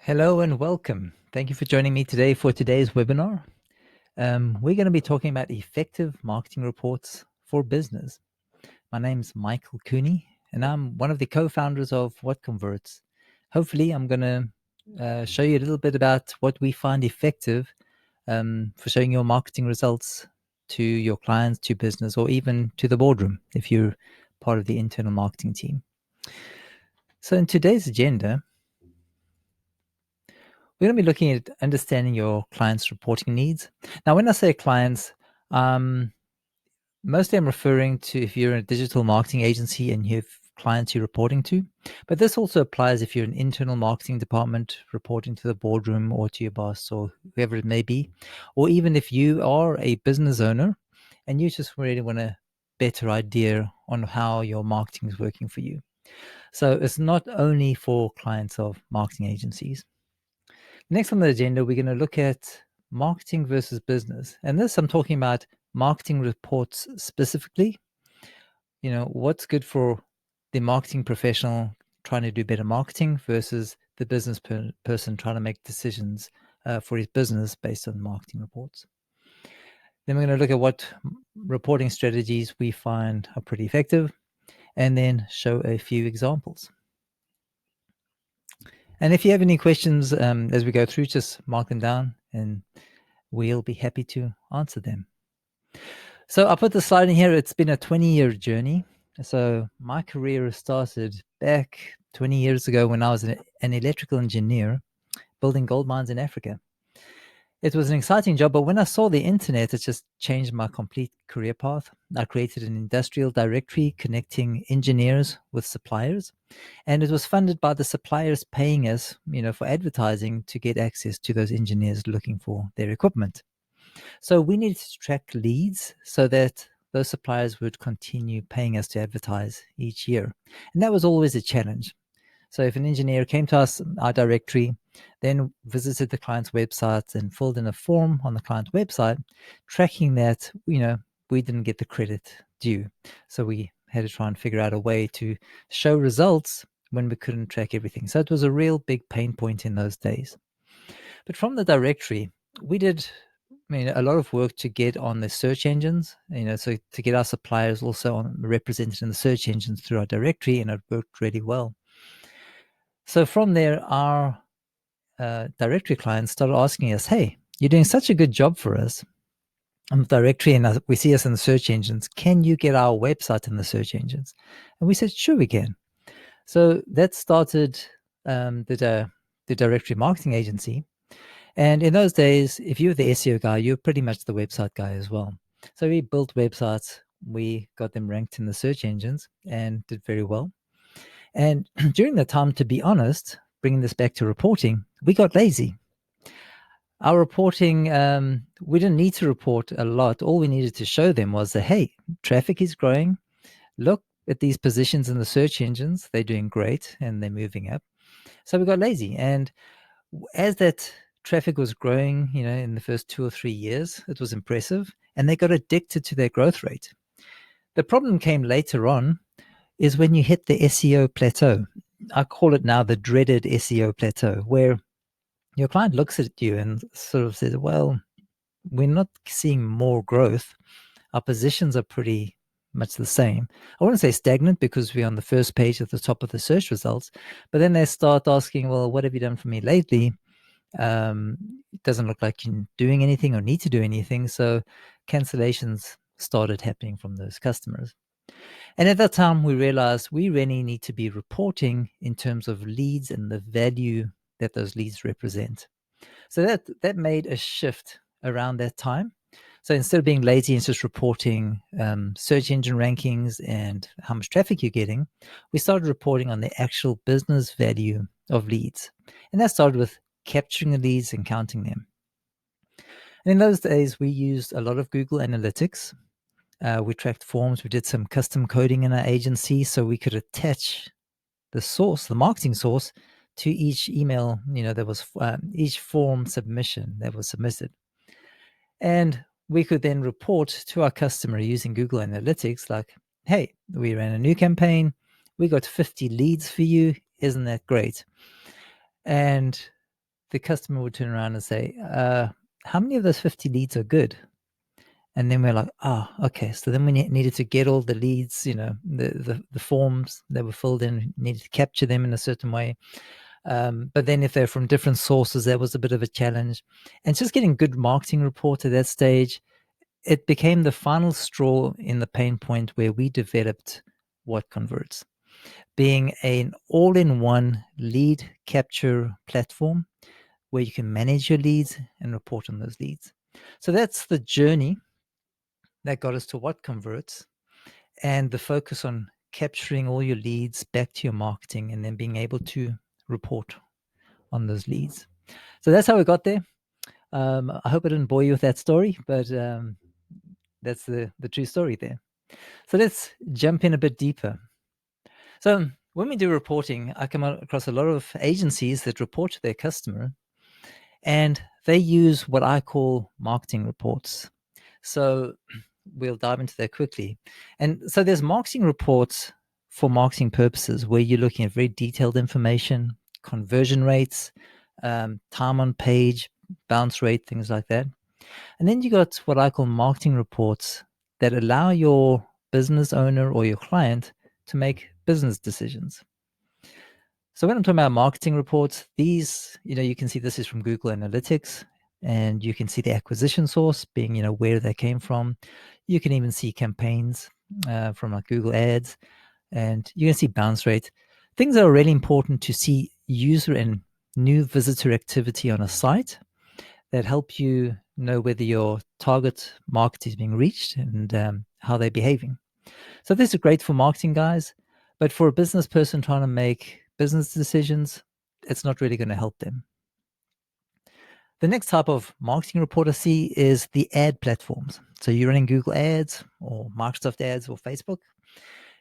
Hello and welcome. Thank you for joining me today for today's webinar. We're going to be talking about effective marketing reports for business. My name's Michael Cooney, and I'm one of the co-founders of WhatConverts. Hopefully, I'm going to show you a little bit about what we find effective for showing your marketing results to your clients, to business, or even to the boardroom if you're part of the internal marketing team. So in today's agenda, we're going to be looking at understanding your clients' reporting needs. Now, when I say clients, mostly I'm referring to if you're a digital marketing agency and you have clients you're reporting to. But this also applies if you're an internal marketing department reporting to the boardroom or to your boss or whoever it may be. Or even if you are a business owner and you just really want a better idea on how your marketing is working for you. So it's not only for clients of marketing agencies. Next on the agenda, we're going to look at marketing versus business. And this, I'm talking about marketing reports specifically. You know, what's good for the marketing professional trying to do better marketing versus the business person trying to make decisions for his business based on marketing reports. Then we're going to look at what reporting strategies we find are pretty effective and then show a few examples. And if you have any questions as we go through, just mark them down and we'll be happy to answer them. So I put the slide in here. It's been a 20-year journey. So my career started back 20 years ago when I was an electrical engineer building gold mines in Africa. It was an exciting job, but when I saw the internet, it just changed my complete career path. I created an industrial directory connecting engineers with suppliers, and it was funded by the suppliers paying us, for advertising to get access to those engineers looking for their equipment. So we needed to track leads so that those suppliers would continue paying us to advertise each year. And that was always a challenge. So if an engineer came to us, our directory, then visited the client's website and filled in a form on the client's website, tracking that, we didn't get the credit due. So we had to try and figure out a way to show results when we couldn't track everything. So it was a real big pain point in those days. But from the directory, we did a lot of work to get on the search engines, so to get our suppliers also represented in the search engines through our directory, and it worked really well. So from there, our directory clients started asking us, hey, you're doing such a good job for us on the directory, and we see us in the search engines. Can you get our website in the search engines? And we said, sure, we can. So that started the directory marketing agency. And in those days, if you were the SEO guy, you're pretty much the website guy as well. So we built websites, we got them ranked in the search engines and did very well. And during that time, to be honest, bringing this back to reporting, we got lazy. Our reporting, we didn't need to report a lot. All we needed to show them was that, hey, traffic is growing. Look at these positions in the search engines. They're doing great and they're moving up. So we got lazy. And as that traffic was growing, in the first 2 or 3 years, it was impressive. And they got addicted to their growth rate. The problem came later on is when you hit the SEO plateau. I call it now the dreaded SEO plateau, where your client looks at you and sort of says, well, we're not seeing more growth. Our positions are pretty much the same. I wouldn't say stagnant because we're on the first page at the top of the search results, but then they start asking, well, what have you done for me lately? It doesn't look like you're doing anything or need to do anything. So cancellations started happening from those customers. And at that time, we realized we really need to be reporting in terms of leads and the value that those leads represent. So that made a shift around that time. So instead of being lazy and just reporting search engine rankings and how much traffic you're getting, we started reporting on the actual business value of leads. And that started with capturing the leads and counting them. And in those days, we used a lot of Google Analytics. We tracked forms. We did some custom coding in our agency so we could attach the source, the marketing source, to each email, that was each form submission that was submitted. And we could then report to our customer using Google Analytics like, hey, we ran a new campaign. We got 50 leads for you. Isn't that great? And the customer would turn around and say, how many of those 50 leads are good? And then we're like, okay. So then we needed to get all the leads, the forms that were filled in, needed to capture them in a certain way. But then if they're from different sources, that was a bit of a challenge. And just getting good marketing report at that stage, it became the final straw in the pain point where we developed WhatConverts, being an all-in-one lead capture platform where you can manage your leads and report on those leads. So that's the journey that got us to WhatConverts, and the focus on capturing all your leads back to your marketing and then being able to report on those leads. So that's how we got there. I hope I didn't bore you with that story, but that's the true story there. So let's jump in a bit deeper. So when we do reporting, I come across a lot of agencies that report to their customer, and they use what I call marketing reports. So we'll dive into that quickly. And so there's marketing reports for marketing purposes where you're looking at very detailed information, conversion rates, time on page, bounce rate, things like that. And then you got what I call marketing reports that allow your business owner or your client to make business decisions. So when I'm talking about marketing reports, these, you can see this is from Google Analytics, and you can see the acquisition source being, where they came from. You can even see campaigns from like Google Ads, and you can see bounce rate. Things that are really important to see user and new visitor activity on a site that help you know whether your target market is being reached and how they're behaving. So this is great for marketing guys, but for a business person trying to make business decisions, it's not really going to help them. The next type of marketing report I see is the ad platforms. So you're running Google Ads or Microsoft Ads or Facebook,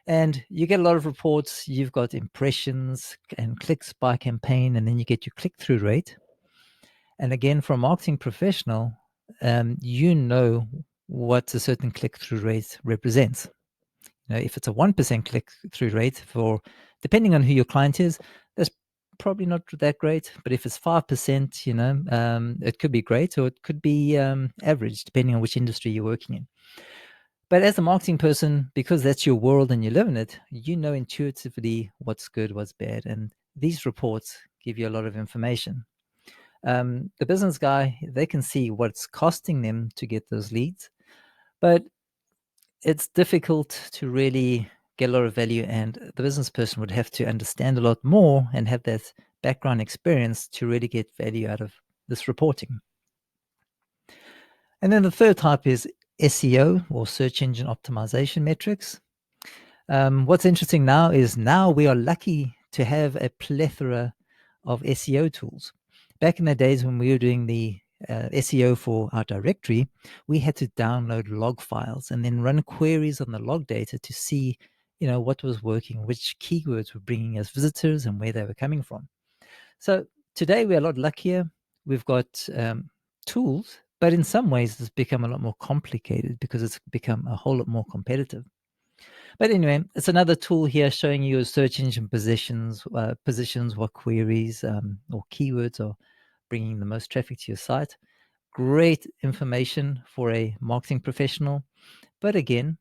and you get a lot of reports. You've got impressions and clicks by campaign, and then you get your click-through rate. And again, for a marketing professional, you know what a certain click-through rate represents. If it's a 1% click-through rate for, depending on who your client is, that's probably not that great. But if it's 5%, it could be great, or it could be average, depending on which industry you're working in. But as a marketing person, because that's your world and you live in it, you know intuitively what's good, what's bad. And these reports give you a lot of information. The business guy, they can see what's costing them to get those leads, but it's difficult to really get a lot of value, and the business person would have to understand a lot more and have that background experience to really get value out of this reporting. And then the third type is SEO, or search engine optimization metrics. What's interesting now is we are lucky to have a plethora of SEO tools. Back in the days when we were doing the SEO for our directory, we had to download log files and then run queries on the log data to see, what was working, which keywords were bringing us visitors and where they were coming from. So today we're a lot luckier. We've got tools, but in some ways it's become a lot more complicated because it's become a whole lot more competitive. But anyway, it's another tool here showing you search engine positions, what queries or keywords are bringing the most traffic to your site. Great information for a marketing professional. But again,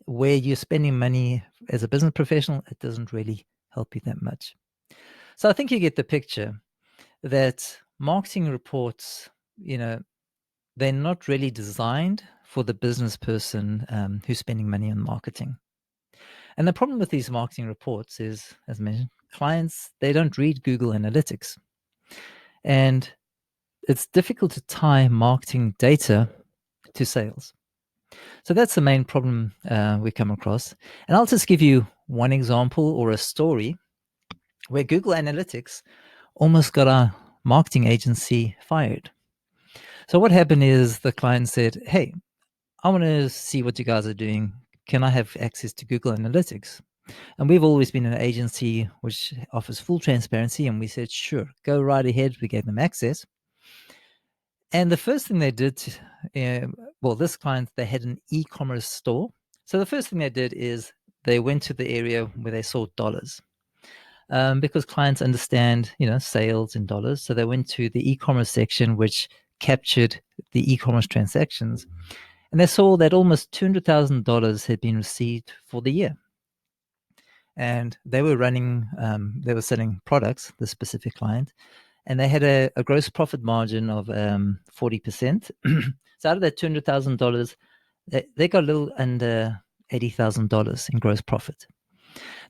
where you're spending money as a business professional, it doesn't really help you that much. So I think you get the picture that marketing reports, they're not really designed for the business person who's spending money on marketing. And the problem with these marketing reports is, as mentioned, clients, they don't read Google Analytics. And it's difficult to tie marketing data to sales. So that's the main problem we come across. And I'll just give you one example or a story where Google Analytics almost got our marketing agency fired. So what happened is the client said, hey, I want to see what you guys are doing. Can I have access to Google Analytics? And we've always been an agency which offers full transparency. And we said, sure, go right ahead. We gave them access. And the first thing they did, this client, they had an e-commerce store. So the first thing they did is they went to the area where they sold dollars. because clients understand, sales in dollars. So they went to the e-commerce section, which captured the e-commerce transactions, and they saw that almost $200,000 had been received for the year. And they were selling products, the specific client, and they had a gross profit margin of 40%. So out of that $200,000, they got a little under $80,000 in gross profit.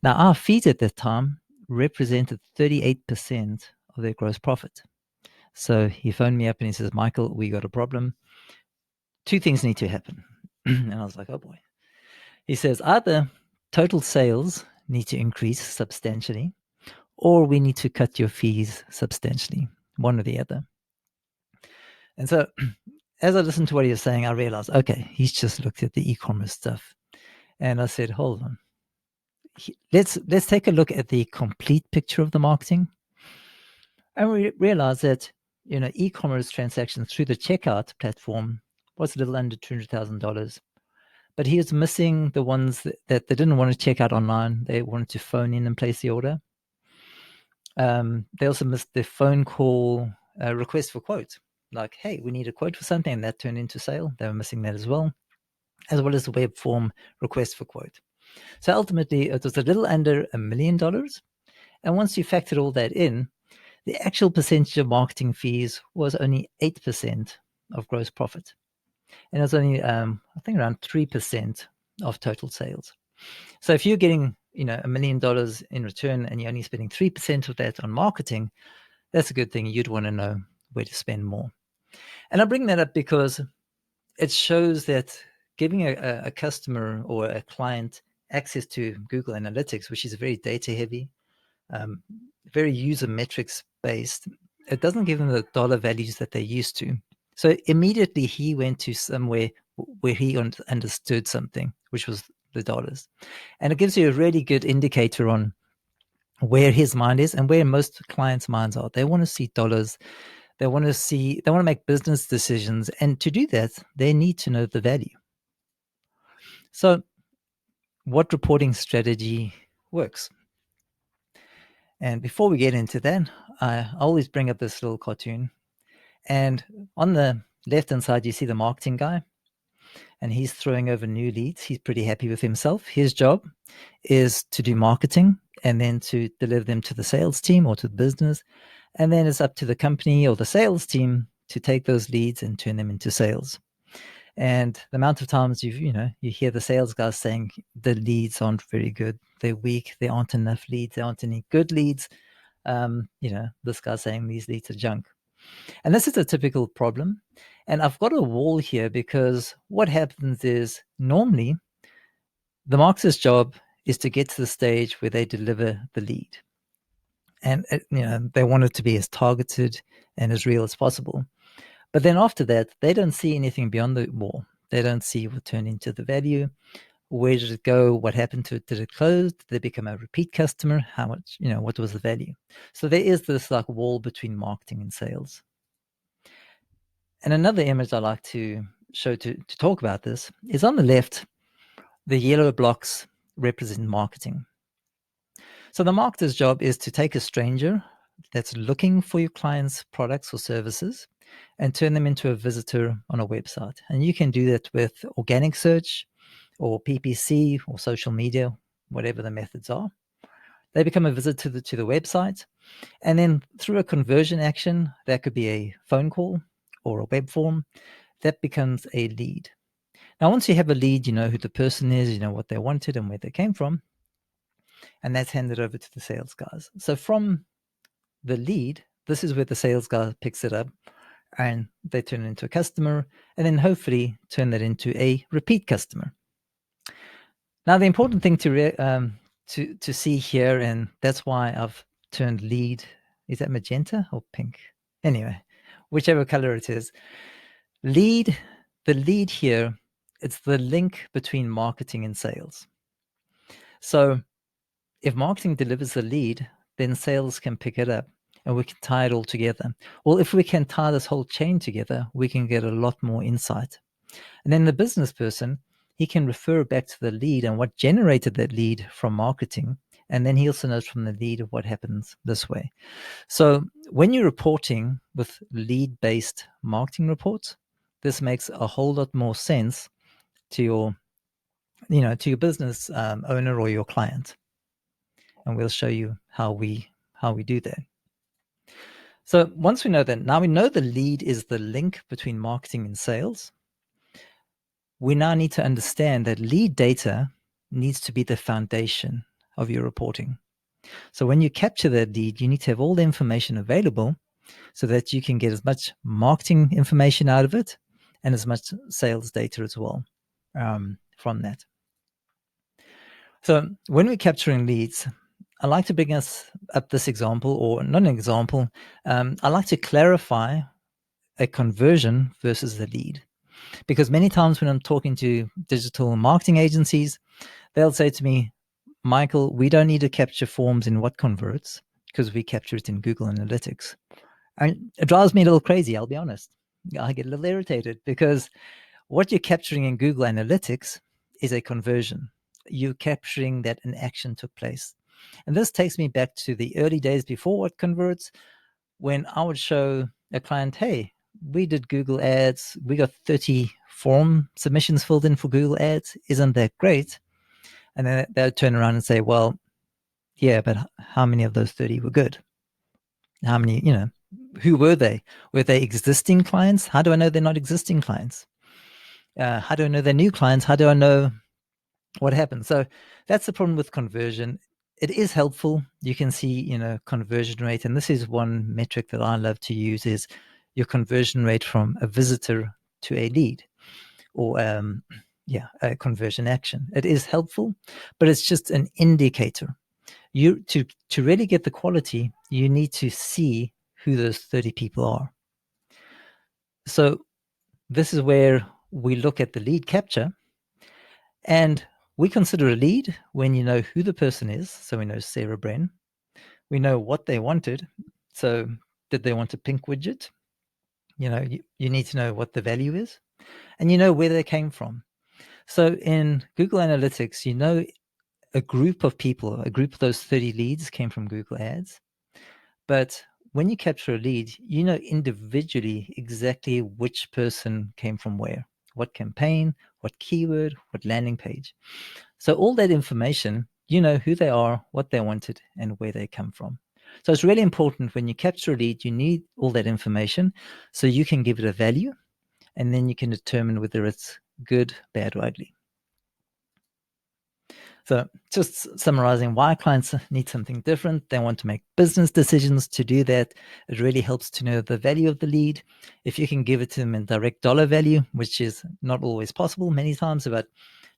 Now, our fees at that time represented 38% of their gross profit. So he phoned me up and he says, Michael, we got a problem. Two things need to happen. And I was like, oh boy. He says, either total sales need to increase substantially, or we need to cut your fees substantially, one or the other. And so as I listened to what he was saying, I realized, okay, he's just looked at the e-commerce stuff. And I said, hold on. Let's take a look at the complete picture of the marketing. And we realized that, e-commerce transactions through the checkout platform was a little under $200,000. But he was missing the ones that they didn't want to check out online. They wanted to phone in and place the order. They also missed the phone call request for quote. Like, hey, we need a quote for something, and that turned into sale. They were missing that as well as the web form request for quote. So ultimately, it was a little under $1 million. And once you factored all that in, the actual percentage of marketing fees was only 8% of gross profit. And it was only, I think, around 3% of total sales. So if you're getting, $1 million in return and you're only spending 3% of that on marketing, that's a good thing. You'd want to know where to spend more. And I bring that up because it shows that giving a customer or a client access to Google Analytics, which is very data heavy, very user metrics based, it doesn't give them the dollar values that they're used to. So immediately he went to somewhere where he understood something, which was the dollars. And it gives you a really good indicator on where his mind is and where most clients' minds are. They want to see dollars. They want to make business decisions. And to do that, they need to know the value. So what reporting strategy works? And before we get into that, I always bring up this little cartoon. And on the left-hand side, you see the marketing guy. And he's throwing over new leads. He's pretty happy with himself. His job is to do marketing and then to deliver them to the sales team or to the business. And then it's up to the company or the sales team to take those leads and turn them into sales. And the amount of times you hear the sales guys saying the leads aren't very good, they're weak, there aren't enough leads, there aren't any good leads. This guy's saying these leads are junk. And this is a typical problem. And I've got a wall here because what happens is normally the marketer's job is to get to the stage where they deliver the lead. And they want it to be as targeted and as real as possible. But then after that, they don't see anything beyond the wall. They don't see what turned into the value. Where did it go? What happened to it? Did it close? Did they become a repeat customer? How much, what was the value? So there is this like wall between marketing and sales. And another image I like to show to talk about this is on the left, the yellow blocks represent marketing. So the marketer's job is to take a stranger that's looking for your client's products or services and turn them into a visitor on a website. And you can do that with organic search or PPC or social media, whatever the methods are. They become a visitor to the website. And then through a conversion action, that could be a phone call or a web form, that becomes a lead. Now, once you have a lead, you know who the person is, you know what they wanted and where they came from, and that's handed over to the sales guys. So from the lead, this is where the sales guy picks it up and they turn it into a customer and then hopefully turn that into a repeat customer. Now, the important thing to see here, and that's why I've turned lead, is that magenta or pink? Anyway, whichever color it is. The lead here, it's the link between marketing and sales. So if marketing delivers the lead, then sales can pick it up and we can tie it all together. Well, if we can tie this whole chain together, we can get a lot more insight. And then the business person, he can refer back to the lead and what generated that lead from marketing And then he also knows from the lead what happens this way. So when you're reporting with lead-based marketing reports, this makes a whole lot more sense to your, to your business owner or your client. And we'll show you how we do that. So once we know that, now we know the lead is the link between marketing and sales. We now need to understand that lead data needs to be the foundation of your reporting. So when you capture that lead, you need to have all the information available so that you can get as much marketing information out of it and as much sales data as well from that. So when we're capturing leads, I like to bring us up this example, or not an example. I like to clarify a conversion versus the lead. Because many times when I'm talking to digital marketing agencies, they'll say to me, Michael, we don't need to capture forms in WhatConverts because we capture it in Google Analytics. And it drives me a little crazy, I'll be honest. I get a little irritated because what you're capturing in Google Analytics is a conversion. You're capturing that an action took place. And this takes me back to the early days before WhatConverts, when I would show a client, hey, we did Google ads. We got 30 form submissions filled in for Google ads. Isn't that great? And then they'll turn around and say, well, yeah, but how many of those 30 were good? How many, who were they? Were they existing clients? How do I know they're not existing clients? How do I know they're new clients? How do I know what happened? So that's the problem with conversion. It is helpful. You can see, conversion rate. And this is one metric that I love to use is your conversion rate from a visitor to a lead, or a conversion action. It is helpful, but it's just an indicator. You to really get the quality, you need to see who those 30 people are. So this is where we look at the lead capture, and we consider a lead when you know who the person is. So we know Sarah Bren. We know what they wanted. So did they want a pink widget? You need to know what the value is, and you know where they came from. So in Google Analytics, a group of people, a group of those 30 leads came from Google Ads. But when you capture a lead, you know individually exactly which person came from where, what campaign, what keyword, what landing page. So all that information, you know who they are, what they wanted, and where they come from. So it's really important when you capture a lead, you need all that information so you can give it a value, and then you can determine whether it's good, bad, or ugly. So just summarizing why clients need something different. They want to make business decisions. To do that, it really helps to know the value of the lead. If you can give it to them in direct dollar value, which is not always possible many times, but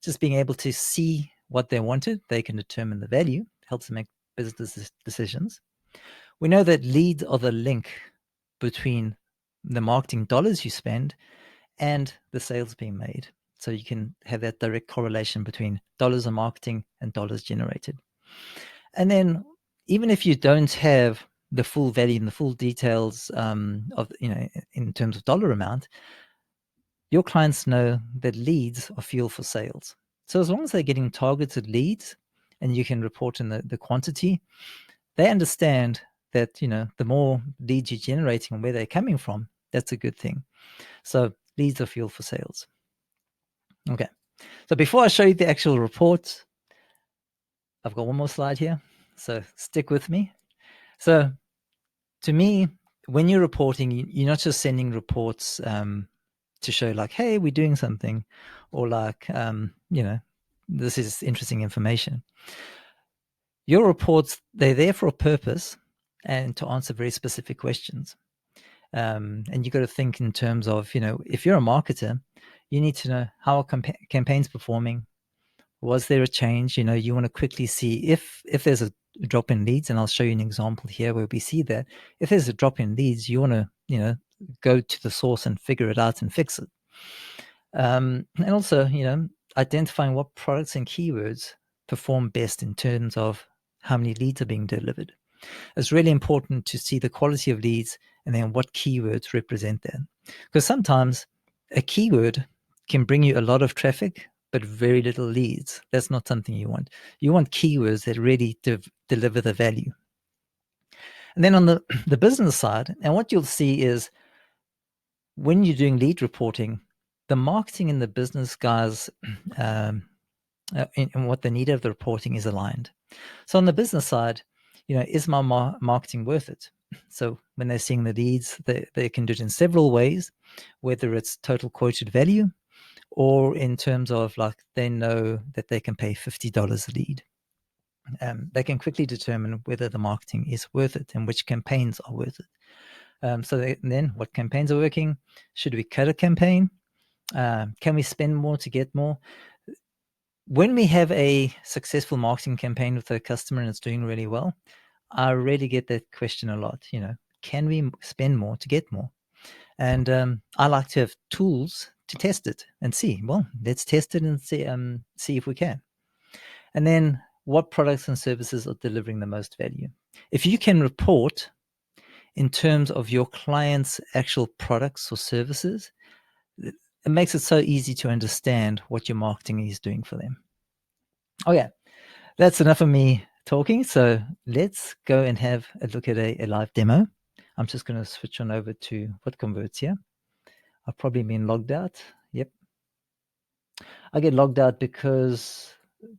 just being able to see what they wanted, they can determine the value, helps them make business decisions. We know that leads are the link between the marketing dollars you spend and the sales being made. So you can have that direct correlation between dollars of marketing and dollars generated. And then even if you don't have the full value and the full details of, in terms of dollar amount, your clients know that leads are fuel for sales. So as long as they're getting targeted leads and you can report in the quantity, they understand that, the more leads you're generating and where they're coming from, that's a good thing. So leads are fuel for sales. Okay. So before I show you the actual report, I've got one more slide here. So stick with me. So to me, when you're reporting, you're not just sending reports to show like, hey, we're doing something, or like, this is interesting information. Your reports, they're there for a purpose and to answer very specific questions. And you got to think in terms of, if you're a marketer, you need to know how are campaigns performing. Was there a change? You want to quickly see if there's a drop in leads, and I'll show you an example here where we see that. If there's a drop in leads, you want to, go to the source and figure it out and fix it. And also, identifying what products and keywords perform best in terms of how many leads are being delivered. It's really important to see the quality of leads and then what keywords represent that. Because sometimes a keyword can bring you a lot of traffic, but very little leads. That's not something you want. You want keywords that really deliver the value. And then on the business side, and what you'll see is when you're doing lead reporting, the marketing and the business guys and what the need of the reporting is aligned. So on the business side, is my marketing worth it? So when they're seeing the leads, they can do it in several ways, whether it's total quoted value or in terms of like they know that they can pay $50 a lead. They can quickly determine whether the marketing is worth it and which campaigns are worth it. So then what campaigns are working? Should we cut a campaign? Can we spend more to get more? When we have a successful marketing campaign with a customer and it's doing really well, I really get that question a lot. Can we spend more to get more? And I like to have tools to test it and see. Well, let's test it and see if we can. And then what products and services are delivering the most value? If you can report in terms of your client's actual products or services, it makes it so easy to understand what your marketing is doing for them. Oh yeah, that's enough of me talking. So let's go and have a look at a live demo. I'm just going to switch on over to WhatConverts here. I've probably been logged out. Yep. I get logged out because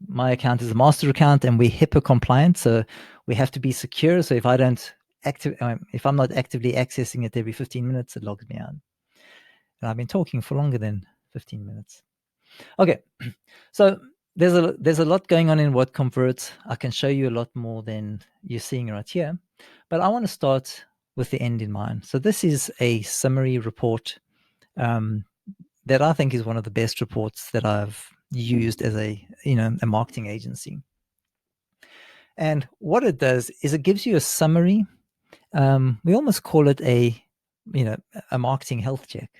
my account is a master account and we're HIPAA compliant. So we have to be secure. So if I don't if I'm not actively accessing it every 15 minutes, it logs me out. And I've been talking for longer than 15 minutes. Okay. So there's a lot going on in WhatConverts. I can show you a lot more than you're seeing right here, but I want to start with the end in mind. So this is a summary report that I think is one of the best reports that I've used as a marketing agency. And what it does is it gives you a summary. We almost call it a marketing health check.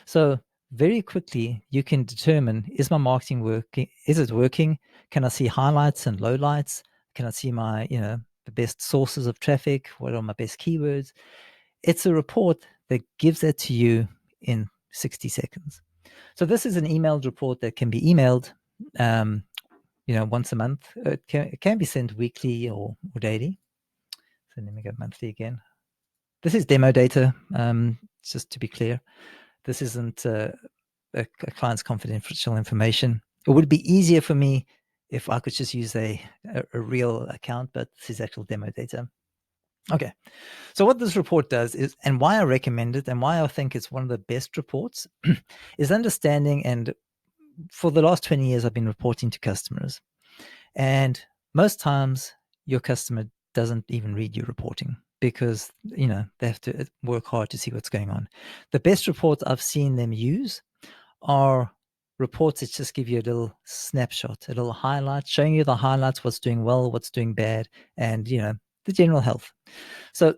So very quickly you can determine, is my marketing working? Is it working? Can I see highlights and lowlights? Can I see my the best sources of traffic? What are my best keywords? It's a report that gives that to you in 60 seconds. So this is an emailed report that can be emailed once a month. It can be sent weekly or daily. So let me go monthly again. This is demo data, just to be clear. This isn't a client's confidential information. It would be easier for me if I could just use a real account, but this is actual demo data. Okay, so what this report does is, and why I recommend it and why I think it's one of the best reports, is understanding, and for the last 20 years, I've been reporting to customers. And most times your customer doesn't even read your reporting because, they have to work hard to see what's going on. The best reports I've seen them use are reports that just give you a little snapshot, a little highlight, showing you the highlights, what's doing well, what's doing bad, and, the general health. So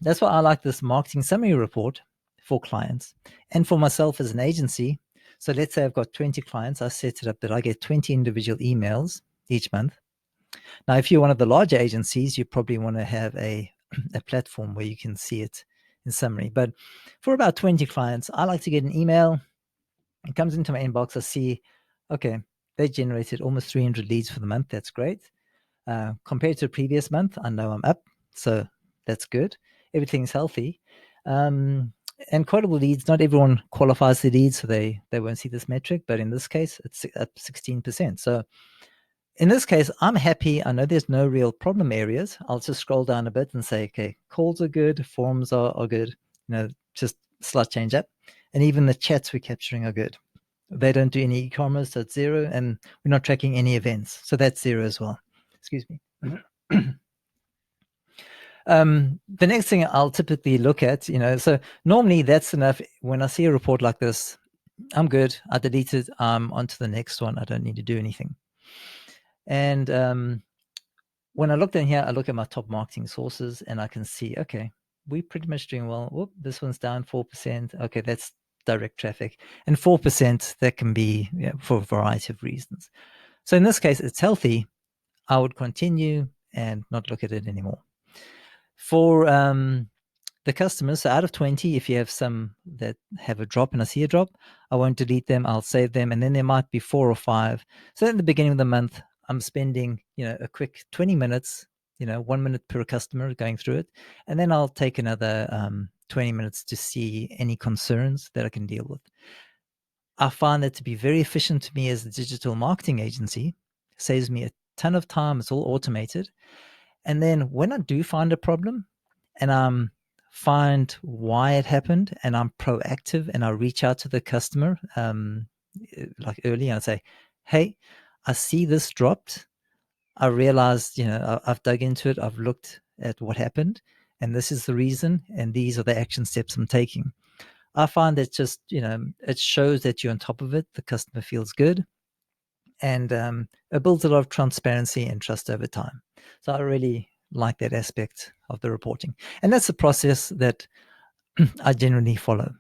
that's why I like this marketing summary report for clients and for myself as an agency. So let's say I've got 20 clients. I set it up that I get 20 individual emails each month. Now, if you're one of the larger agencies, you probably want to have a platform where you can see it in summary. But for about 20 clients, I like to get an email. It comes into my inbox. I see, okay, they generated almost 300 leads for the month. That's great. Compared to the previous month, I know I'm up. So that's good. Everything's healthy. And quotable leads, not everyone qualifies the leads, so they won't see this metric. But in this case, it's up 16%. So in this case, I'm happy. I know there's no real problem areas. I'll just scroll down a bit and say, okay, calls are good, forms are good, just slight change up. And even the chats we're capturing are good. They don't do any e-commerce, so it's 0. And we're not tracking any events. So that's 0 as well. Excuse me. The next thing I'll typically look at, so normally that's enough. When I see a report like this, I'm good. I delete it. I'm on to the next one. I don't need to do anything. And when I look down here, I look at my top marketing sources and I can see, okay, we're pretty much doing well. Whoop, this one's down 4%. Okay, that's direct traffic. And 4%, that can be for a variety of reasons. So in this case, it's healthy. I would continue and not look at it anymore. For the customers. So out of 20, if you have some that have a drop and I see a drop, I won't delete them. I'll save them. And then there might be 4 or 5. So in the beginning of the month, I'm spending, a quick 20 minutes, 1 minute per customer going through it. And then I'll take another 20 minutes to see any concerns that I can deal with. I find that to be very efficient to me as a digital marketing agency. Saves me a ton of time. It's all automated. And then when I do find a problem and find why it happened and I'm proactive and I reach out to the customer, like early, and I say, hey, I see this dropped. I realized, I've dug into it. I've looked at what happened and this is the reason. And these are the action steps I'm taking. I find that just, it shows that you're on top of it. The customer feels good. And it builds a lot of transparency and trust over time. So I really like that aspect of the reporting. And that's the process that I generally follow.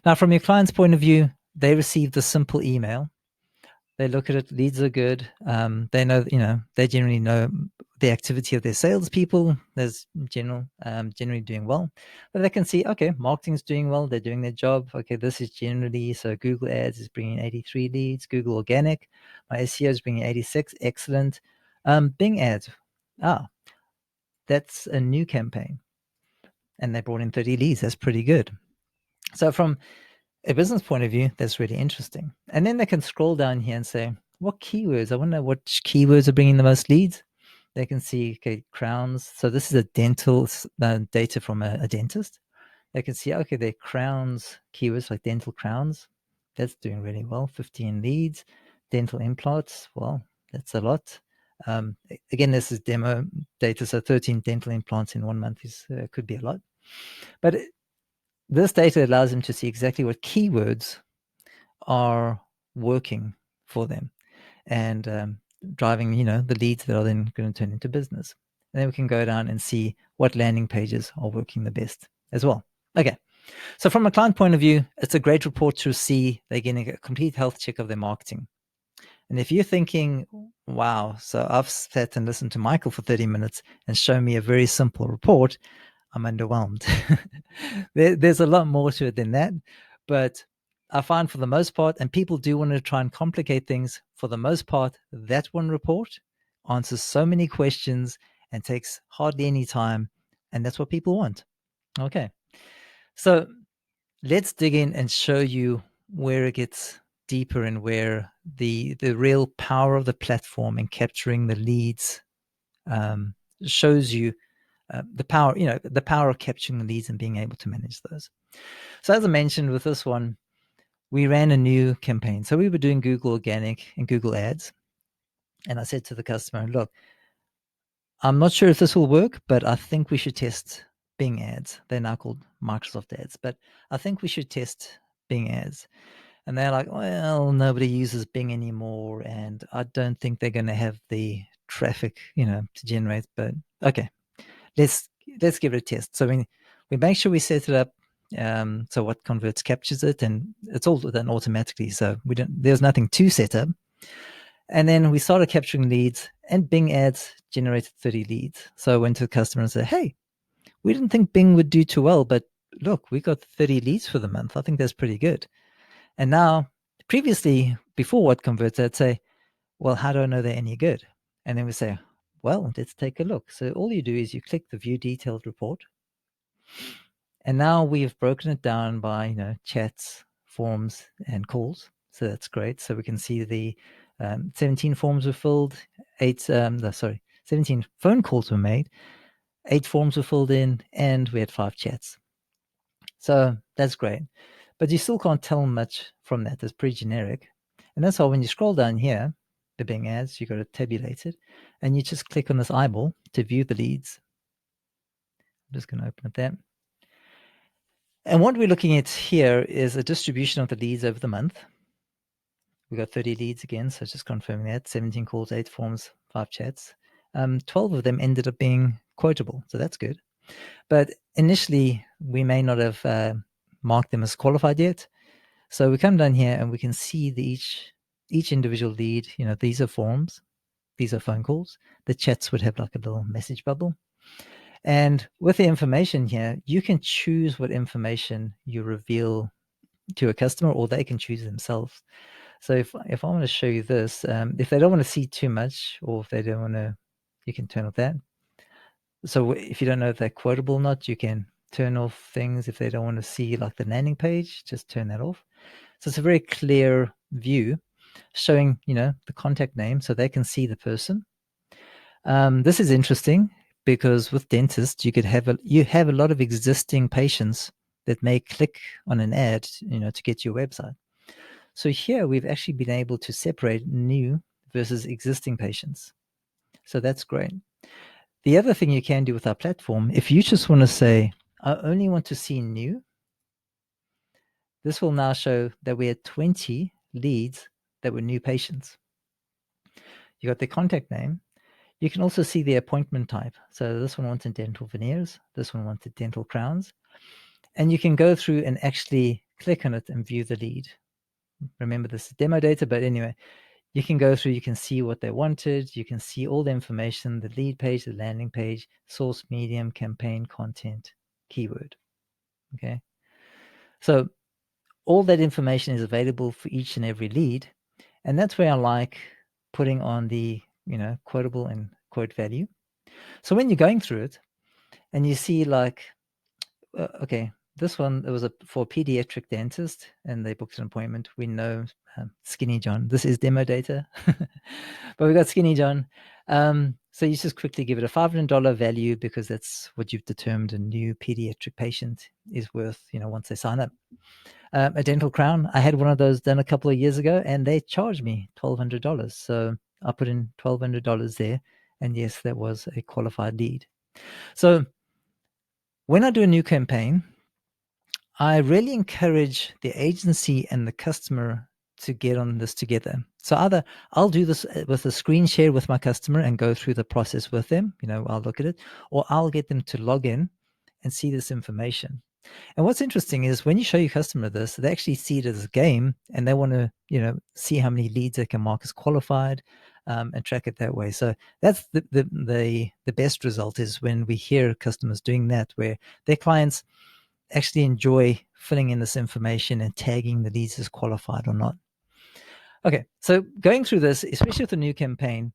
Now, from your client's point of view, they receive the simple email. They look at it, leads are good. They know, they generally know the activity of their salespeople. There's generally doing well. But they can see, okay, marketing's doing well. They're doing their job. Okay, this is generally, so Google Ads is bringing 83 leads. Google Organic, my SEO is bringing 86. Excellent. Bing Ads, that's a new campaign. And they brought in 30 leads. That's pretty good. So from a business point of view, that's really interesting. And then they can scroll down here and say, what keywords? I want to know which keywords are bringing the most leads. They can see, okay, crowns. So this is a dental data from a dentist. They can see, okay, their crowns keywords like dental crowns. That's doing really well. 15 leads. Dental implants. Well, that's a lot. Again, this is demo data. So 13 dental implants in 1 month could be a lot. But this data allows them to see exactly what keywords are working for them and driving, the leads that are then going to turn into business. And then we can go down and see what landing pages are working the best as well. Okay. So from a client point of view, it's a great report to see they're getting a complete health check of their marketing. And if you're thinking, wow, so I've sat and listened to Michael for 30 minutes and shown me a very simple report, I'm underwhelmed. There's a lot more to it than that. But I find for the most part, and people do want to try and complicate things, for the most part, that one report answers so many questions and takes hardly any time. And that's what people want. Okay. So let's dig in and show you where it gets deeper and where the real power of the platform in capturing the leads shows you the power, the power of capturing the leads and being able to manage those. So as I mentioned with this one, we ran a new campaign. So we were doing Google Organic and Google Ads. And I said to the customer, look, I'm not sure if this will work, but I think we should test Bing Ads. They're now called Microsoft Ads, but I think we should test Bing Ads. And they're like, well, nobody uses Bing anymore. And I don't think they're going to have the traffic, to generate. But okay, let's give it a test. So we make sure we set it up. So WhatConverts captures it, and it's all done automatically. So there's nothing to set up. And then we started capturing leads, and Bing Ads generated 30 leads. So I went to the customer and said, hey, we didn't think Bing would do too well, but look, we got 30 leads for the month. I think that's pretty good. And now, previously, before WhatConverts, I'd say, well, how do I know they're any good? And then we say, well, let's take a look. So all you do is you click the view detailed report. And now we've broken it down by, chats, forms, and calls. So that's great. So we can see the 17 forms were filled, 17 phone calls were made, 8 forms were filled in, and we had 5 chats. So that's great. But you still can't tell much from that. It's pretty generic. And that's why when you scroll down here, the Bing Ads, you got to tabulate it, and you just click on this eyeball to view the leads. I'm just going to open it there. And what we're looking at here is a distribution of the leads over the month. We got 30 leads again, so just confirming that. 17 calls, 8 forms, 5 chats. 12 of them ended up being quotable, so that's good. But initially, we may not have marked them as qualified yet. So we come down here and we can see each individual lead. These are forms, these are phone calls. The chats would have like a little message bubble. And with the information here, you can choose what information you reveal to a customer, or they can choose themselves. So if I want to show you this, if they don't want to see too much, or if they don't want to, you can turn off that. So if you don't know if they're quotable or not, you can turn off things. If they don't want to see like the landing page, just turn that off. So it's a very clear view showing, the contact name so they can see the person. This is interesting because with dentists, you have a lot of existing patients that may click on an ad, to get to your website. So here we've actually been able to separate new versus existing patients. So that's great. The other thing you can do with our platform, if you just want to say, I only want to see new, this will now show that we had 20 leads that were new patients. You got their contact name. You can also see the appointment type. So this one wanted dental veneers. This one wanted dental crowns. And you can go through and actually click on it and view the lead. Remember, this is demo data, but anyway, you can go through, you can see what they wanted. You can see all the information, the lead page, the landing page, source, medium, campaign, content, keyword. Okay. So all that information is available for each and every lead. And that's where I like putting on the, quotable and quote value. So when you're going through it and you see like, okay, this one, it was for a pediatric dentist and they booked an appointment. We know Skinny John. This is demo data, but we got Skinny John. So you just quickly give it a $500 value because that's what you've determined a new pediatric patient is worth, once they sign up. A dental crown, I had one of those done a couple of years ago and they charged me $1,200. So I put in $1,200 there. And yes, that was a qualified lead. So when I do a new campaign, I really encourage the agency and the customer to get on this together. So either I'll do this with a screen share with my customer and go through the process with them, I'll look at it, or I'll get them to log in and see this information. And what's interesting is when you show your customer this, they actually see it as a game and they want to, see how many leads they can mark as qualified and track it that way. So that's the best result is when we hear customers doing that, where their clients actually enjoy filling in this information and tagging the leads as qualified or not. Okay, so going through this, especially with a new campaign,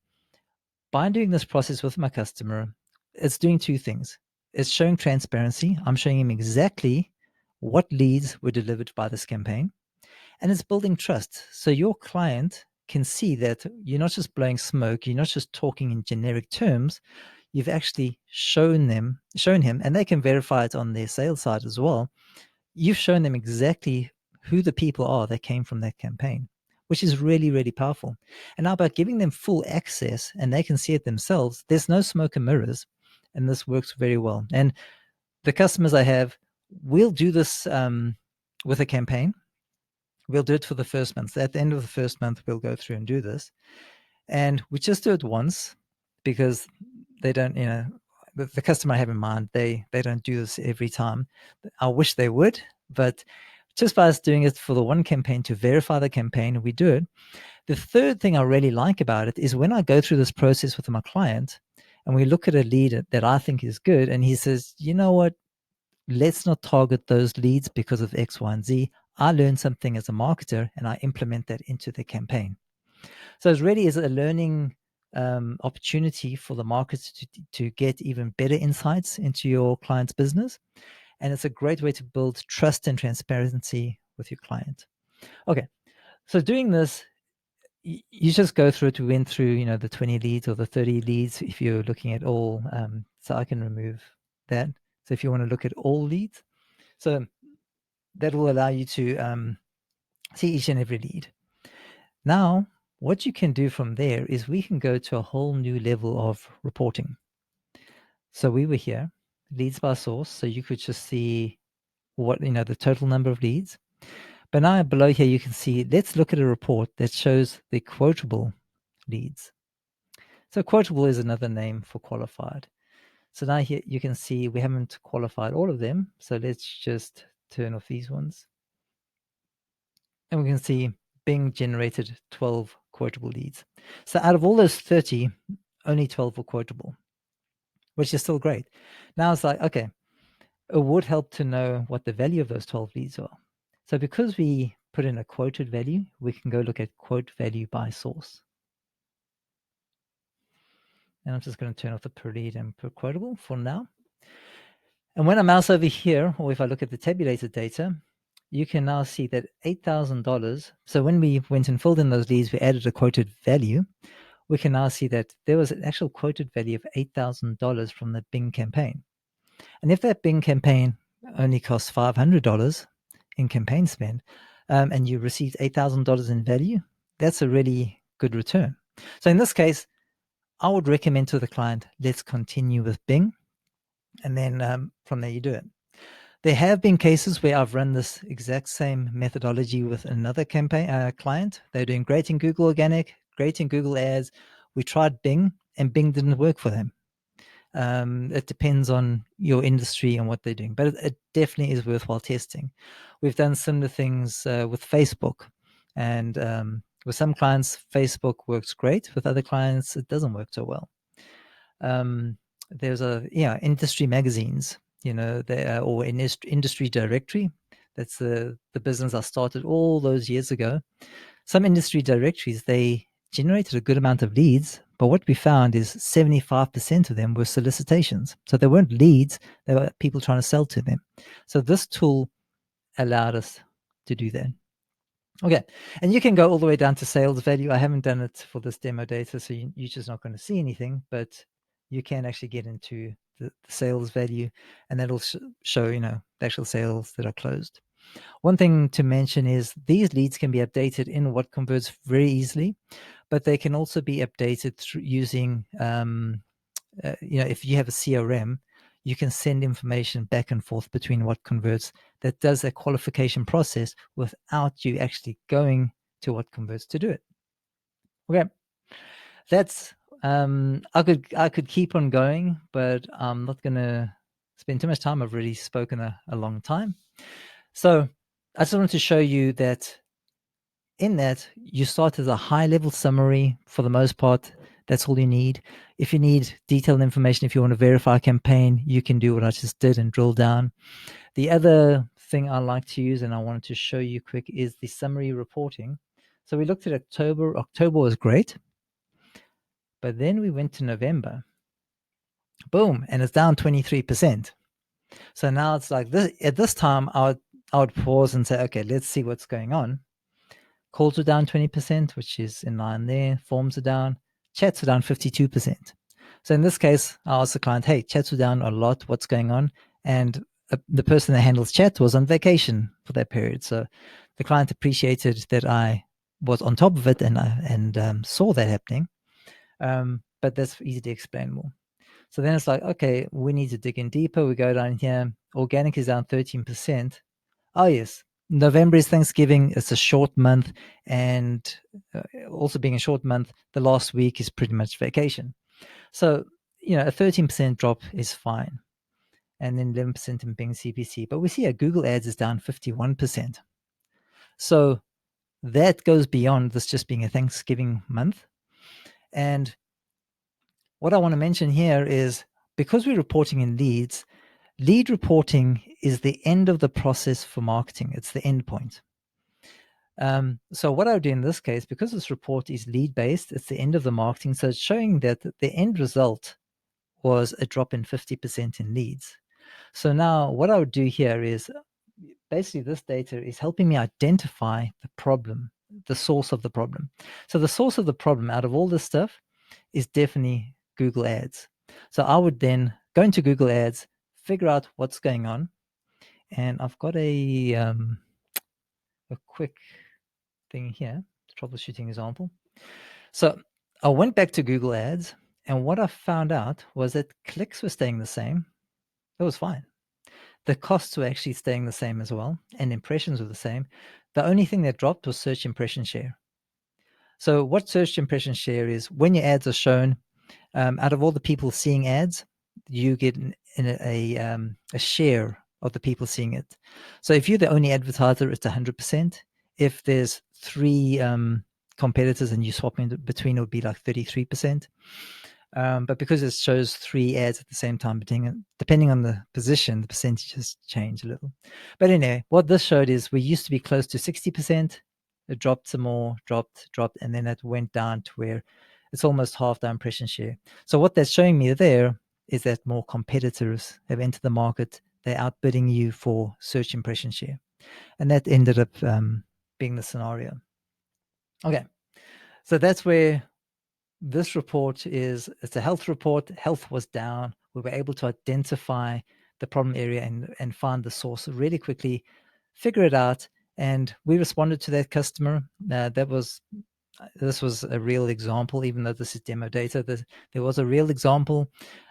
by doing this process with my customer, it's doing two things. It's showing transparency. I'm showing him exactly what leads were delivered by this campaign, and it's building trust. So your client can see that you're not just blowing smoke, you're not just talking in generic terms, you've actually shown him, and they can verify it on their sales side as well. You've shown them exactly who the people are that came from that campaign, which is really, really powerful. And now by giving them full access and they can see it themselves, there's no smoke and mirrors. And this works very well. And the customers I have, we'll do this with a campaign. We'll do it for the first month. At the end of the first month, we'll go through and do this. And we just do it once because they don't, the customer I have in mind, they don't do this every time. I wish they would, but just by us doing it for the one campaign to verify the campaign, we do it. The third thing I really like about it is when I go through this process with my client and we look at a lead that I think is good, and he says, you know what, let's not target those leads because of X, Y, and Z. I learned something as a marketer and I implement that into the campaign. So it really is a learning opportunity for the marketers to get even better insights into your client's business. And it's a great way to build trust and transparency with your client. Okay, so doing this, you just go through it. We went through, the 20 leads or the 30 leads if you're looking at all. So I can remove that. So if you want to look at all leads, so that will allow you to see each and every lead. Now, what you can do from there is we can go to a whole new level of reporting. So we were here, leads by source. So you could just see what, the total number of leads. But now below here, you can see, let's look at a report that shows the quotable leads. So quotable is another name for qualified. So now here you can see we haven't qualified all of them. So let's just turn off these ones. And we can see Bing generated 12 quotable leads. So out of all those 30, only 12 were quotable, which is still great. Now it's like, okay, it would help to know what the value of those 12 leads are. So because we put in a quoted value, we can go look at quote value by source. And I'm just going to turn off the per lead and per quotable for now. And when I mouse over here, or if I look at the tabulated data, you can now see that $8,000. So when we went and filled in those leads, we added a quoted value. We can now see that there was an actual quoted value of $8,000 from the Bing campaign. And if that Bing campaign only costs $500 in campaign spend, and you received $8,000 in value, that's a really good return. So in this case, I would recommend to the client, let's continue with Bing. And then from there, you do it. There have been cases where I've run this exact same methodology with another campaign client. They're doing great in Google Organic, great in Google Ads. We tried Bing, and Bing didn't work for them. It depends on your industry and what they're doing, but it definitely is worthwhile testing. We've done similar things with Facebook, and with some clients, Facebook works great. With other clients, it doesn't work so well. There's industry magazines, or industry directory. That's the business I started all those years ago. Some industry directories, they generated a good amount of leads, but what we found is 75% of them were solicitations. So they weren't leads, they were people trying to sell to them. So this tool allowed us to do that. Okay, and you can go all the way down to sales value. I haven't done it for this demo data, so you're just not going to see anything, but you can actually get into the sales value, and that'll show, the actual sales that are closed. One thing to mention is these leads can be updated in WhatConverts very easily, but they can also be updated through using, if you have a CRM, you can send information back and forth between WhatConverts that does a qualification process without you actually going to WhatConverts to do it. Okay, that's I could keep on going, but I'm not going to spend too much time. I've already spoken a long time. So I just wanted to show you that in that you start as a high level summary for the most part. That's all you need. If you need detailed information, if you want to verify a campaign, you can do what I just did and drill down. The other thing I like to use, and I wanted to show you quick, is the summary reporting. So we looked at October. October was great. But then we went to November. Boom, and it's down 23%. So now it's like this. At this time, I would pause and say, okay, let's see what's going on. Calls are down 20%, which is in line there. Forms are down. Chats are down 52%. So in this case, I asked the client, hey, chats are down a lot. What's going on? And the person that handles chat was on vacation for that period. So the client appreciated that I was on top of it and saw that happening. But that's easy to explain more. So then it's like, okay, we need to dig in deeper. We go down here. Organic is down 13%. Oh, yes. November is Thanksgiving. It's a short month. And also being a short month, the last week is pretty much vacation. So, a 13% drop is fine. And then 11% in Bing CPC. But we see Google Ads is down 51%. So that goes beyond this just being a Thanksgiving month. And what I want to mention here is because we're reporting in leads, lead reporting is the end of the process for marketing. It's the end point. So what I would do in this case, because this report is lead-based, it's the end of the marketing. So it's showing that the end result was a drop in 50% in leads. So now what I would do here is basically this data is helping me identify the problem, the source of the problem. So the source of the problem out of all this stuff is definitely Google Ads. So I would then go into Google Ads, figure out what's going on. And I've got a quick thing here, troubleshooting example. So I went back to Google Ads, and what I found out was that clicks were staying the same. It was fine. The costs were actually staying the same as well, and impressions were the same. The only thing that dropped was search impression share. So what search impression share is, when your ads are shown, out of all the people seeing ads, you get a share of the people seeing it. So if you're the only advertiser, it's 100%. If there's 3 competitors and you swap in between, it would be like 33%. But because it shows 3 ads at the same time, depending on the position, the percentages change a little. But anyway, what this showed is we used to be close to 60%. It dropped some more, dropped, and then it went down to where it's almost half the impression share. So what that's showing me there is that more competitors have entered the market. They're outbidding you for search impression share. And that ended up being the scenario. Okay, so that's where this report is. It's a health report. Health was down. We were able to identify the problem area and find the source really quickly, figure it out, and we responded to that customer. This was a real example, even though this is demo data. There was a real example,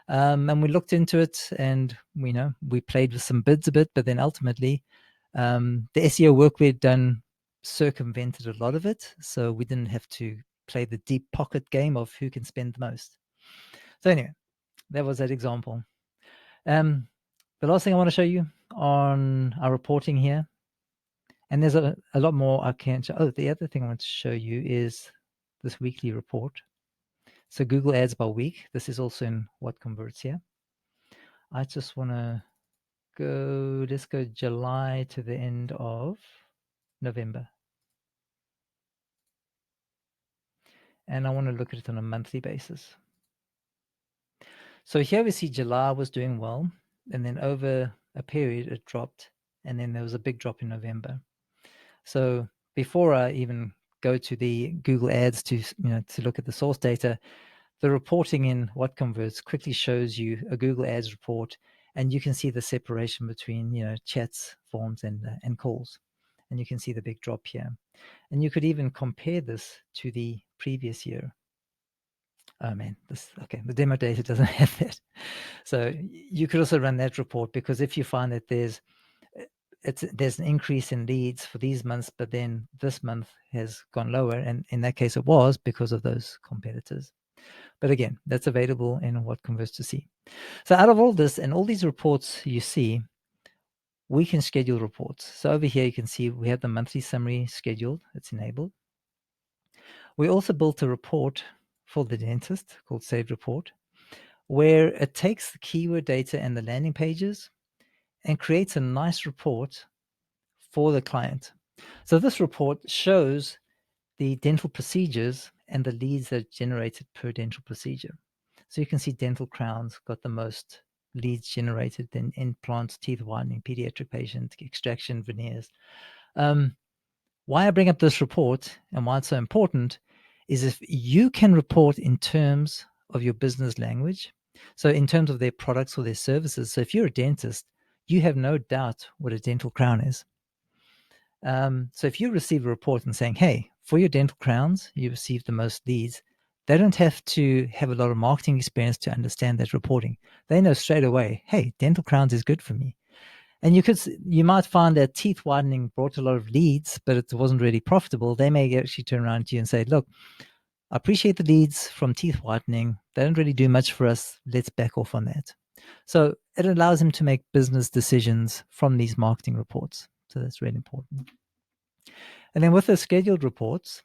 and we looked into it, and we played with some bids a bit, but then ultimately, the SEO work we'd done circumvented a lot of it, so we didn't have to play the deep pocket game of who can spend the most. So anyway, that was that example. The last thing I want to show you on our reporting here, and there's a lot more I can show. Oh, the other thing I want to show you is this weekly report. So Google Ads by week. This is also in WhatConverts here. I just want to let's go July to the end of November. And I want to look at it on a monthly basis. So here we see July was doing well, and then over a period it dropped, and then there was a big drop in November. So before I even go to the Google Ads to look at the source data, the reporting in WhatConverts quickly shows you a Google Ads report, and you can see the separation between chats, forms, and calls, and you can see the big drop here. And you could even compare this to the previous year. Oh man, the demo data doesn't have that. So you could also run that report, because if you find that there's an increase in leads for these months, but then this month has gone lower, and in that case it was because of those competitors. But again, that's available in WhatConverts to see. So out of all this and all these reports you see, we can schedule reports. So over here you can see we have the monthly summary scheduled. It's enabled. We also built a report for the dentist called Saved Report, where it takes the keyword data and the landing pages and creates a nice report for the client. So this report shows the dental procedures and the leads that are generated per dental procedure. So you can see dental crowns got the most leads generated, then implants, teeth whitening, pediatric patient, extraction, veneers. Why I bring up this report and why it's so important is if you can report in terms of your business language, so in terms of their products or their services. So if you're a dentist, you have no doubt what a dental crown is. So if you receive a report and saying, hey, for your dental crowns, you received the most leads, they don't have to have a lot of marketing experience to understand that reporting. They know straight away, hey, dental crowns is good for me. And you might find that teeth whitening brought a lot of leads, but it wasn't really profitable. They may actually turn around to you and say, look, I appreciate the leads from teeth whitening. They don't really do much for us. Let's back off on that. So it allows them to make business decisions from these marketing reports. So that's really important. And then with the scheduled reports,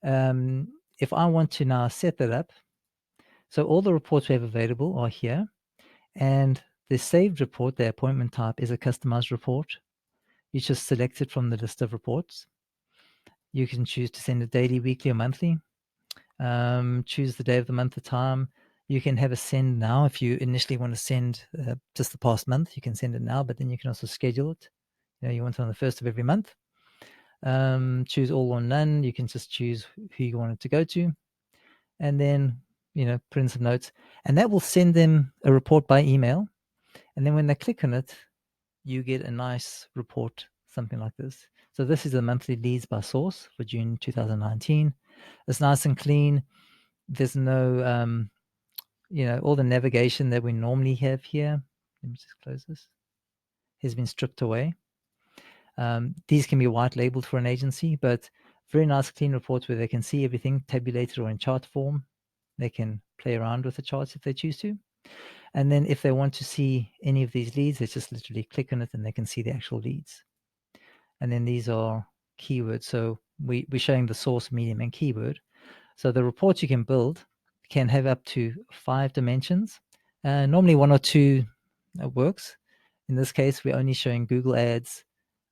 if I want to now set that up, so all the reports we have available are here, and the saved report, the appointment type, is a customized report. You just select it from the list of reports. You can choose to send it daily, weekly, or monthly. Choose the day of the month, the time. You can have a send now. If you initially want to send just the past month, you can send it now, but then you can also schedule it. You want it on the 1st of every month. Choose all or none. You can just choose who you want it to go to, and then put in some notes, and that will send them a report by email. And then when they click on it, you get a nice report, something like this. So this is the monthly leads by source for June 2019. It's nice and clean. There's no all the navigation that we normally have here. Let me just close this. Has been stripped away. These can be white labeled for an agency, but very nice clean reports where they can see everything tabulated or in chart form. They can play around with the charts if they choose to. And then if they want to see any of these leads, they just literally click on it and they can see the actual leads. And then these are keywords. So we're showing the source, medium, and keyword. So the reports you can build can have up to 5 dimensions. Normally 1 or 2 works. In this case, we're only showing Google Ads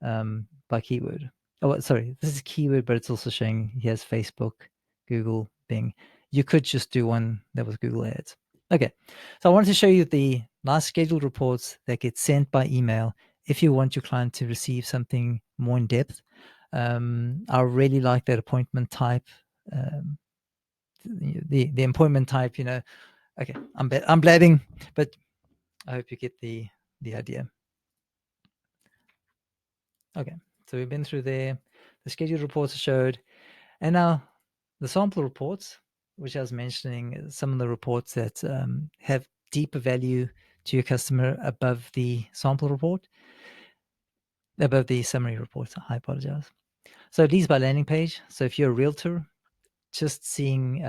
by keyword. Oh, sorry, this is keyword, but it's also showing here's Facebook, Google, Bing. You could just do one that was Google Ads. Okay, so I wanted to show you the nice scheduled reports that get sent by email if you want your client to receive something more in depth. I really like that appointment type. The appointment type, okay, I'm blabbing, but I hope you get the idea. Okay, so we've been through there. The scheduled reports are showed, and now the sample reports, which I was mentioning, some of the reports that have deeper value to your customer above the sample report, above the summary report. I apologize. So leads by landing page. So if you're a realtor, just seeing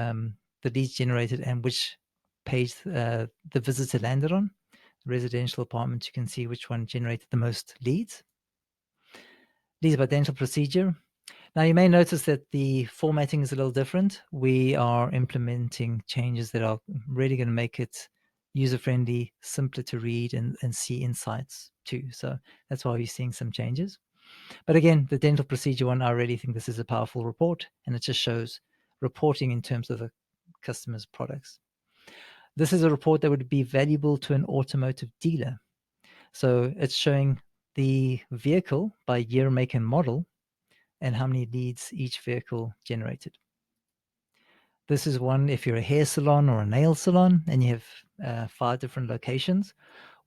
the leads generated and which page the visitor landed on, residential apartment, you can see which one generated the most leads. Leads by dental procedure. Now you may notice that the formatting is a little different. We are implementing changes that are really going to make it user-friendly, simpler to read and see insights too. So that's why you're seeing some changes. But again, the dental procedure one, I really think this is a powerful report, and it just shows reporting in terms of the customer's products. This is a report that would be valuable to an automotive dealer. So it's showing the vehicle by year, make, and model, and how many leads each vehicle generated. This is one if you're a hair salon or a nail salon and you have 5 different locations.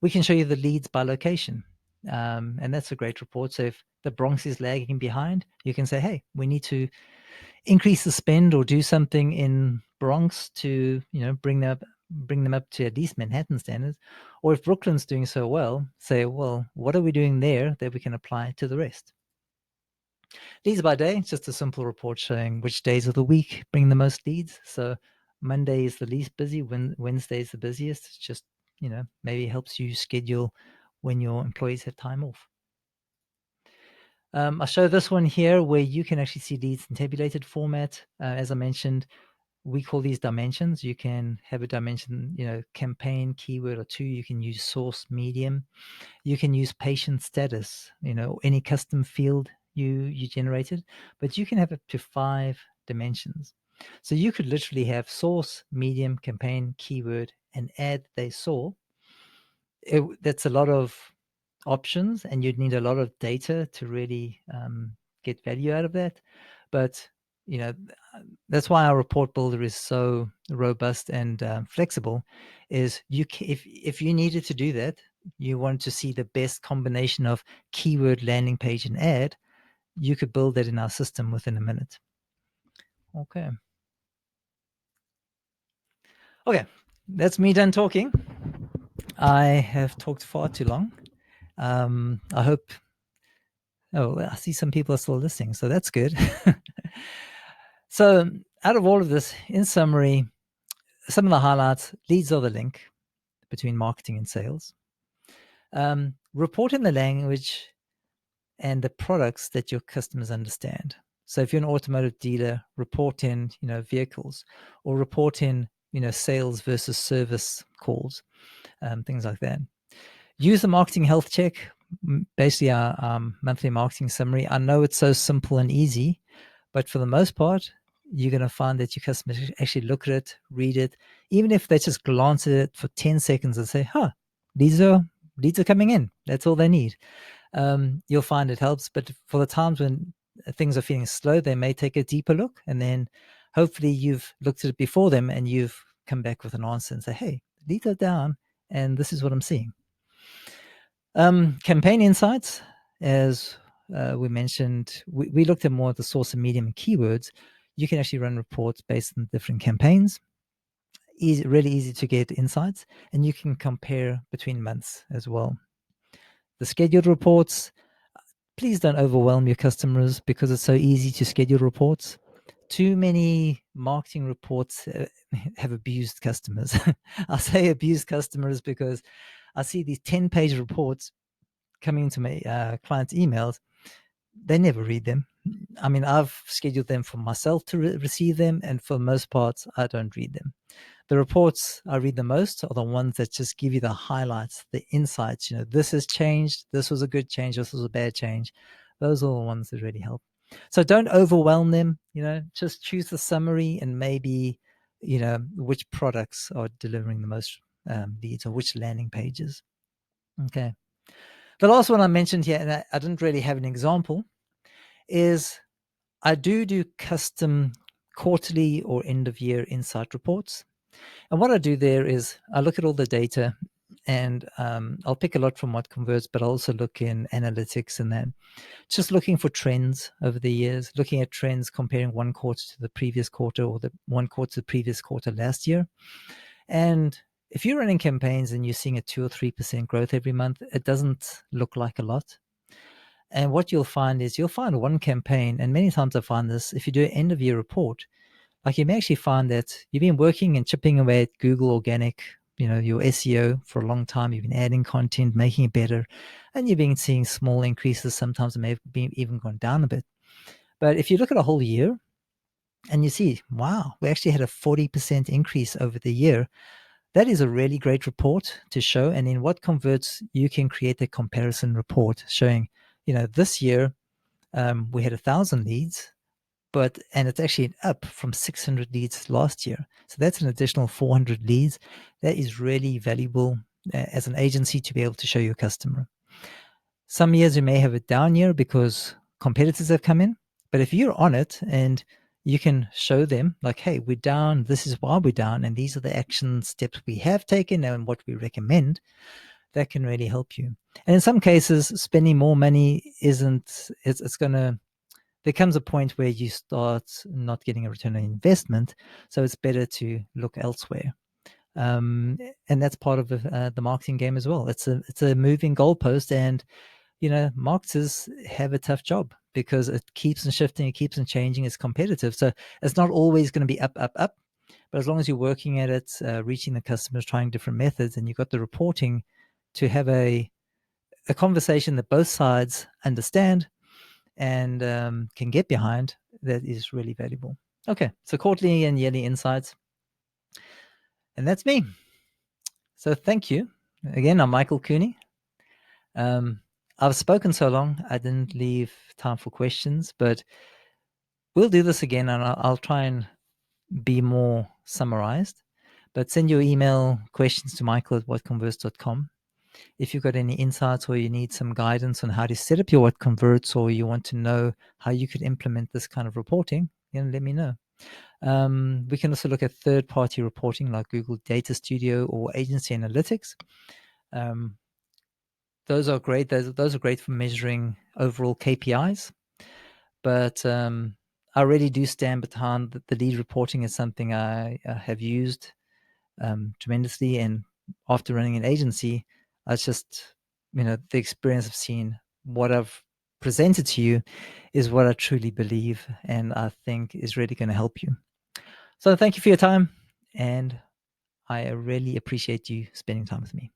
We can show you the leads by location. And that's a great report. So if the Bronx is lagging behind, you can say, hey, we need to increase the spend or do something in Bronx to, bring them up to at least Manhattan standards. Or if Brooklyn's doing so well, say, well, what are we doing there that we can apply to the rest? Leads by day, just a simple report showing which days of the week bring the most leads. So Monday is the least busy, Wednesday is the busiest. It's just, maybe helps you schedule when your employees have time off. I'll show this one here where you can actually see leads in tabulated format. As I mentioned, we call these dimensions. You can have a dimension, campaign, keyword or 2. You can use source, medium. You can use patient status, any custom field you generated, but you can have up to 5 dimensions. So you could literally have source, medium, campaign, keyword, and ad they saw. That's a lot of options, and you'd need a lot of data to really get value out of that. But that's why our report builder is so robust and flexible. Is if you needed to do that, you want to see the best combination of keyword, landing page, and ad, you could build that in our system within a minute. Okay, that's me done talking. I have talked far too long. I hope. Oh, I see some people are still listening, so that's good. So, out of all of this, in summary, some of the highlights: leads are the link between marketing and sales. Report in the language and the products that your customers understand. So if you're an automotive dealer, report in, vehicles, or report in, sales versus service calls, things like that. Use the marketing health check, basically our monthly marketing summary. I know it's so simple and easy, but for the most part, you're going to find that your customers actually look at it, read it, even if they just glance at it for 10 seconds and say, leads are coming in. That's all they need. You'll find it helps. But for the times when things are feeling slow, they may take a deeper look, and then hopefully you've looked at it before them and you've come back with an answer and say, hey, leads are down, and this is what I'm seeing. Campaign insights, as we mentioned, we looked at more of the source and medium keywords. You can actually run reports based on different campaigns. Really easy to get insights, and you can compare between months as well. The scheduled reports, please don't overwhelm your customers because it's so easy to schedule reports. Too many marketing reports have abused customers. I say abused customers because I see these 10-page reports coming into my clients' emails. They never read them. I mean, I've scheduled them for myself to receive them, and for the most part, I don't read them. The reports I read the most are the ones that just give you the highlights, the insights. This has changed. This was a good change. This was a bad change. Those are the ones that really help. So don't overwhelm them. Just choose the summary and maybe, which products are delivering the most leads, or which landing pages. Okay. The last one I mentioned here, and I didn't really have an example, is I do custom quarterly or end of year insight reports. And what I do there is I look at all the data, and I'll pick a lot from WhatConverts, but I'll also look in analytics and then just looking for trends over the years, looking at trends, comparing one quarter to the previous quarter, or the one quarter to the previous quarter last year. And if you're running campaigns and you're seeing a 2 or 3% growth every month, it doesn't look like a lot. And what you'll find is you'll find one campaign, and many times I find this, if you do an end of year report, like you may actually find that you've been working and chipping away at Google organic, your SEO for a long time. You've been adding content, making it better, and you've been seeing small increases. Sometimes it may have even gone down a bit. But if you look at a whole year and you see, wow, we actually had a 40% increase over the year, that is a really great report to show. And in WhatConverts, you can create a comparison report showing, this year we had 1,000 leads, and it's actually up from 600 leads last year. So that's an additional 400 leads. That is really valuable as an agency to be able to show your customer. Some years you may have a down year because competitors have come in, but if you're on it and you can show them like, hey, we're down, this is why we're down, and these are the action steps we have taken and what we recommend, that can really help you. And in some cases, spending more money it's going to, there comes a point where you start not getting a return on investment. So it's better to look elsewhere. And that's part of the marketing game as well. It's a moving goalpost, and marketers have a tough job because it keeps on shifting, it keeps on changing, it's competitive. So it's not always going to be up, up, up. But as long as you're working at it, reaching the customers, trying different methods, and you've got the reporting to have a conversation that both sides understand and can get behind, that is really valuable. Okay, so quarterly and yearly insights. And that's me. So thank you. Again, I'm Michael Cooney. I've spoken so long, I didn't leave time for questions, but we'll do this again, and I'll try and be more summarized. But send your email questions to michael@whatconverts.com. If you've got any insights or you need some guidance on how to set up your WhatConverts, or you want to know how you could implement this kind of reporting, let me know. We can also look at third-party reporting like Google Data Studio or Agency Analytics. Those are great. Those are great for measuring overall KPIs. But I really do stand behind the lead reporting is something I have used tremendously. And after running an agency, I just, the experience of seeing what I've presented to you is what I truly believe, and I think is really going to help you. So thank you for your time, and I really appreciate you spending time with me.